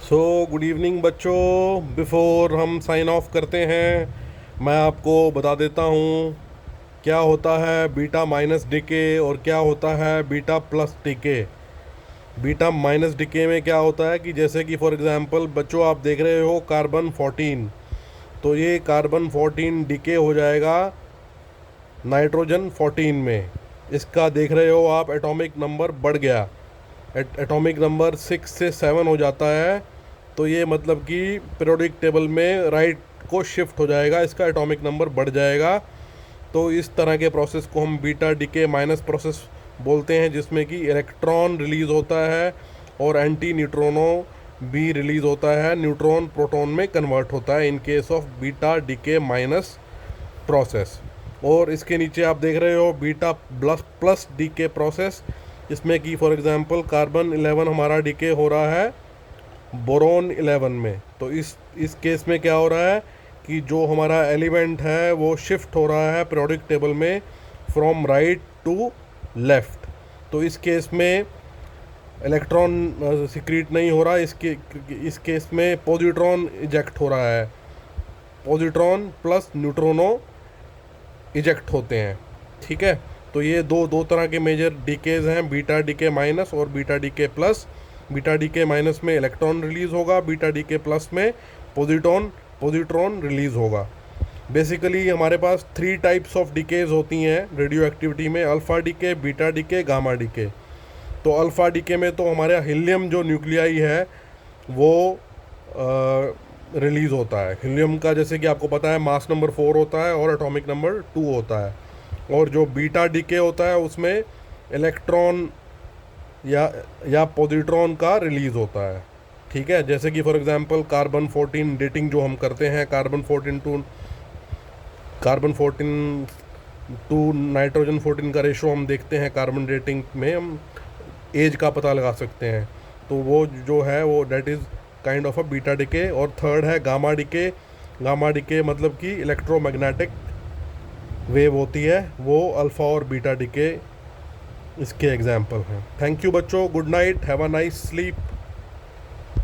Good evening बच्चों। Before हम sign of करते हैं, मैं आपको बता देता हूँ क्या होता है बीटा माइनस डीके और क्या होता है beta plus decay. Beta minus decay में क्या होता है कि जैसे कि फॉर एग्जांपल बच्चों आप देख रहे हो कार्बन 14, तो ये कार्बन 14 डीके हो जाएगा नाइट्रोजन 14 में। इसका देख रहे हो आप एटॉमिक नंबर बढ़ गया, एटॉमिक नंबर 6 से 7 हो जाता है। तो ये मतलब कि पीरियोडिक टेबल में राइट को शिफ्ट हो जाएगा, इसका एटॉमिक नंबर बढ़ जाएगा। तो इस तरह के प्रोसेस को हम बीटा डीके माइनस प्रोसेस बोलते हैं, जिसमें कि इलेक्ट्रॉन रिलीज़ होता है और एंटी न्यूट्रॉनो भी रिलीज़ होता है, न्यूट्रॉन प्रोटॉन में कन्वर्ट होता है in case of beta decay minus process. और इसके नीचे आप देख रहे हो beta plus plus decay process, इसमें कि फॉर एग्जांपल कार्बन 11 हमारा डीके हो रहा है बोरोन 11 में। तो इस केस में क्या हो रहा है कि जो हमारा एलिमेंट है वो शिफ्ट हो रहा है पीरियोडिक टेबल में फ्रॉम राइट टू लेफ्ट। तो इस केस में इलेक्ट्रॉन सिक्रीट नहीं हो रहा, इस केस में पॉजिट्रॉन इजेक्ट हो रहा है। पॉजिट्रॉन प्लस न्यूट्रोनो इजेक्ट होते हैं। ठीक है, तो ये दो दो तरह के मेजर डीकेज हैं, बीटा डीके माइनस और beta decay plus. Beta decay minus में इलेक्ट्रॉन रिलीज होगा, बीटा डीके प्लस में पॉजिट्रॉन रिलीज होगा। बेसिकली हमारे पास 3 टाइप्स ऑफ डीकेज होती हैं रेडियो एक्टिविटी में, alpha decay, beta decay, gamma decay. तो अल्फ़ा डीके में तो हमारे हीलियम जो न्यूक्लियाई है वो रिलीज़ होता है। हीलियम का जैसे कि आपको पता है मास नंबर 4 होता है और एटॉमिक नंबर 2 होता है। और जो बीटा डीके होता है उसमें इलेक्ट्रॉन या पॉजिट्रॉन का रिलीज़ होता है। ठीक है, जैसे कि फॉर एग्जांपल कार्बन 14 डेटिंग जो हम करते हैं, कार्बन 14 टू नाइट्रोजन 14 का रेशो हम देखते हैं कार्बन डेटिंग में, हम एज का पता लगा सकते हैं। तो वो जो है वो that is kind of a beta decay. और थर्ड है गामा डिके। गामा डिके मतलब कि इलेक्ट्रोमैग्नेटिक वेव होती है, वो अल्फ़ा और बीटा डिके इसके एग्जाम्पल हैं। थैंक यू बच्चों, good night, have a nice sleep.